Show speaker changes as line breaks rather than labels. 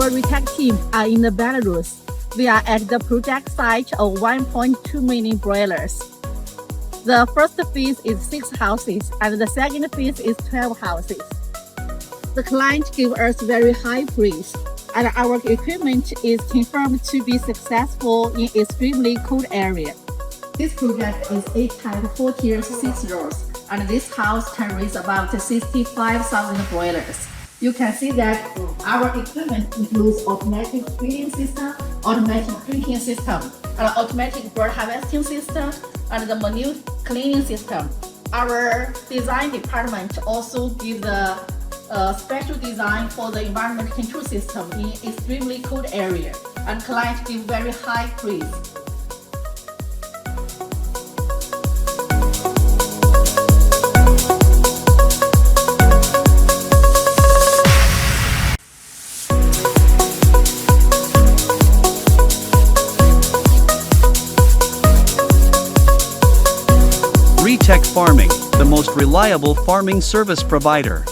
Our RETECH team are in the Belarus. We are at the project site of 1.2 million broilers. The first phase is 6 houses and the second phase is 12 houses. The client gave us very high praise, and our equipment is confirmed to be successful in extremely cold area. This project is 8 times 4 tiers 6 rows, and this house can raise about 65,000 broilers. You can see that our equipment includes automatic feeding system, automatic drinking system, an automatic bird harvesting system, and the minute cleaning system. Our design department also gives a special design for the environment control system in extremely cold area, and clients give very high praise.
RETECH Farming, the most reliable farming service provider.